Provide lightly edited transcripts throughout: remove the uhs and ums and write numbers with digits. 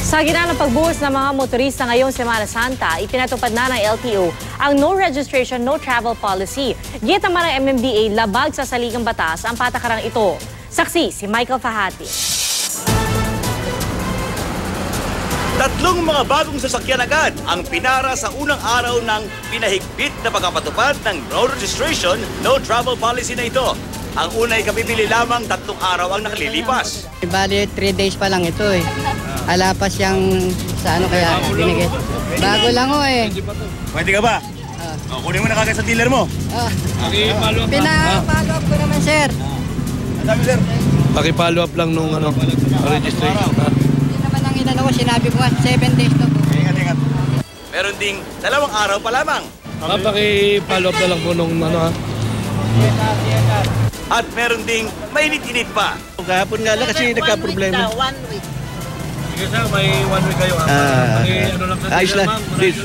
Sa gitna ng pagbuhos ng mga motorista ngayong Semana Santa, ipinatupad na ng LTO ang no registration, no travel policy. Git naman ng MMDA, labag sa saligang batas ang patakarang ito. Saksi si Michael Fahati. Tatlong mga bagong sasakyan agad ang pinara sa unang araw ng pinahigpit na pagpapatupad ng no registration, no travel policy na ito. Ang una ay kapipili lamang 3 araw ang nakalilipas. Bali, 3 days pa lang ito eh. Alapas yung sa ano kaya binigay. Bago lang eh. Pwede ka ba? Kunin mo na kagad sa dealer mo. Pina-follow up ko naman, sir. Ang dami, sir. Paki-follow up lang nung registration. Hindi naman ang inano ko, sinabi ko 7 days to. Ingat. Meron ding 2 araw pa lamang. Paki-follow up na lang po nung At meron ding mainit-init pa. Kahapon nga lang kasi nagka-problema. 1 week. Sige sir, may 1 week kayo. Ayos lang. Please,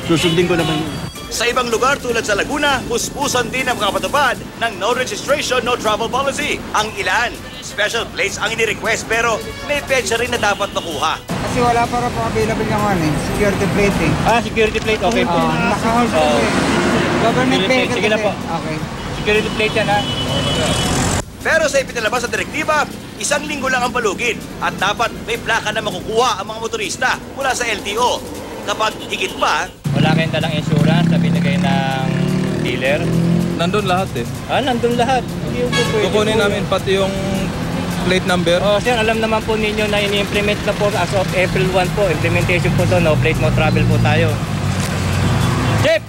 susundin ko naman. Sa ibang lugar tulad sa Laguna, puspusan din ang makapatupad ng no registration, no travel policy. Ang ilan, special plates ang ini-request pero may petsa rin na dapat makuha. Kasi wala para po available ng security plate eh. Security plate, okay po. Nakahouse ko eh. Government vehicle. Sige na po. Okay. Security plate yan ha. Pero sa ipinalabas sa direktiba, 1 linggo lang ang palugid at dapat may plaka na makukuha ang mga motorista mula sa LTO. Kapag higit pa, Wala kayong dalang insurance na binigay ng dealer. Nandun lahat eh. Nandun lahat. Hindi po pwede. Kukunin namin pati yung plate number. Sir, alam naman po ninyo na ini-implement na po as of April 1 po. Implementation po to, no plate, no travel po tayo. Chip!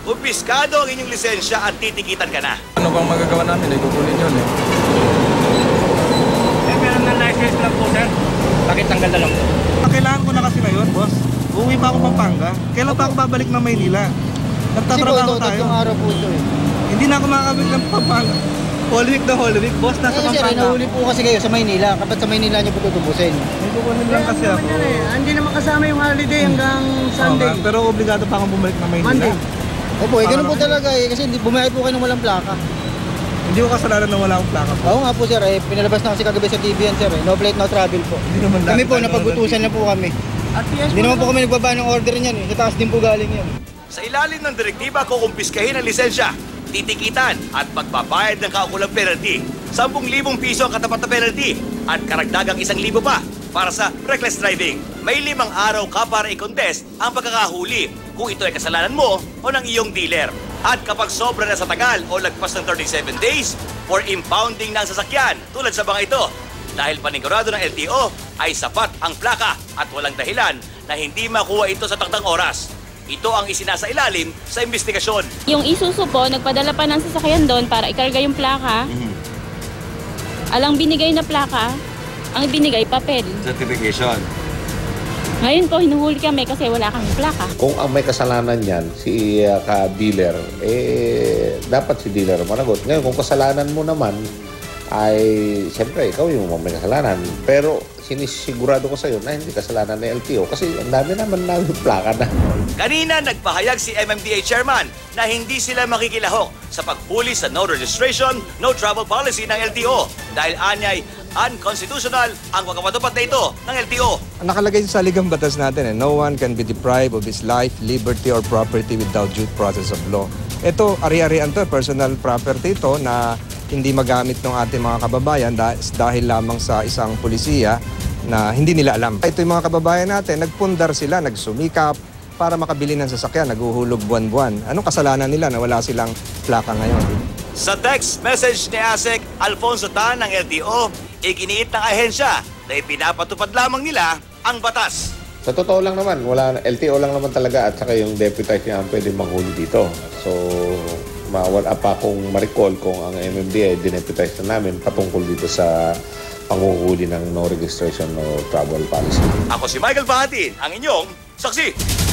kumpiskado ang inyong lisensya at titikitan ka na. Ano bang magagawa namin? Kukunin yun eh. Meron na license lang po, sir. Bakit tanggal na lang po? Kailangan ko na kasi ngayon, boss. Uuwi pa ako Pampanga. Kailan pa ako babalik ng Maynila? Nagtatrabaho tayo. Araw po ito eh. Hindi na ako makakabalik ng Pampanga. Whole week na whole week, boss. Nasa Sir, Pampanga. nahuli po kasi kayo sa Maynila. Kapag sa Maynila nyo po tutubusin. May kukunin lang kasi ako. Hindi naman kasama yung holiday hanggang Sunday. Okay, pero obligado pa akong bumalik ng Maynila. Monday. Opo, ganun po talaga eh. Kasi bumayad po kayo ng walang plaka. Hindi ko kasalanan na wala akong plaka po. Oo nga po sir eh. Pinalabas na kasi kagabi sa TV yan sir eh. No plate, no travel po. Hindi naman Kami po, tayo napag-utusan na po kami. Hindi naman po kami nagbaba ng order niyan eh. Sa taas din po galing yan. Sa ilalim ng direktiba, kukumpiskahin ang lisensya, titikitan at magbabayad ng kaukulang penalty. 10,000 piso ang katapat na penalty at karagdagang 1,000 pa para sa reckless driving. May 5 araw ka para i-contest ang pagkakahuli kung ito ay kasalanan mo o ng iyong dealer. At kapag sobra na sa tagal o lagpas ng 37 days for impounding ng sasakyan tulad sa mga ito, dahil panigurado ng LTO ay sapat ang plaka at walang dahilan na hindi makuha ito sa takdang oras. Ito ang isinasailalim sa investigasyon. Yung Isuzu po, nagpadala pa ng sasakyan doon para ikarga yung plaka. Alang binigay na plaka, ang binigay papel. Certification. Ngayon po, hinuhuli kami kasi wala kang plaka. Kung ang may kasalanan yan, si ka-dealer, dapat si dealer managot. Ngayon, kung kasalanan mo naman, ay siyempre, ikaw yung may kasalanan. Pero sinisigurado ko sa'yo na hindi kasalanan ng LTO kasi ang dami naman namin plaka na. Kanina nagpahayag si MMDA chairman na hindi sila makikilahok sa paghuli sa no registration, no travel policy ng LTO dahil anyay unconstitutional ang pagkapatupad na ito ng LTO. Nakalagay sa saligang batas natin no one can be deprived of his life, liberty, or property without due process of law. Ito, ari-arian to, personal property ito na hindi magamit ng ating mga kababayan dahil lamang sa isang pulisiya na hindi nila alam. Ito yung mga kababayan natin, nagpundar sila, nagsumikap para makabili ng sasakyan, naguhulog buwan-buwan. Anong kasalanan nila na wala silang plaka ngayon? Sa text message ni ASEC Alfonso Tan ng LTO, iginiit ng ahensya na ipinapatupad lamang nila ang batas. Sa totoo lang naman, LTO lang naman talaga at saka yung deputized niya ang pwede manghuli dito. So, wala pa akong ma-recall kung ang MMDA dineputize na namin patungkol dito sa panghuhuli ng no registration, no travel policy. Ako si Michael Bahatin, ang inyong saksi.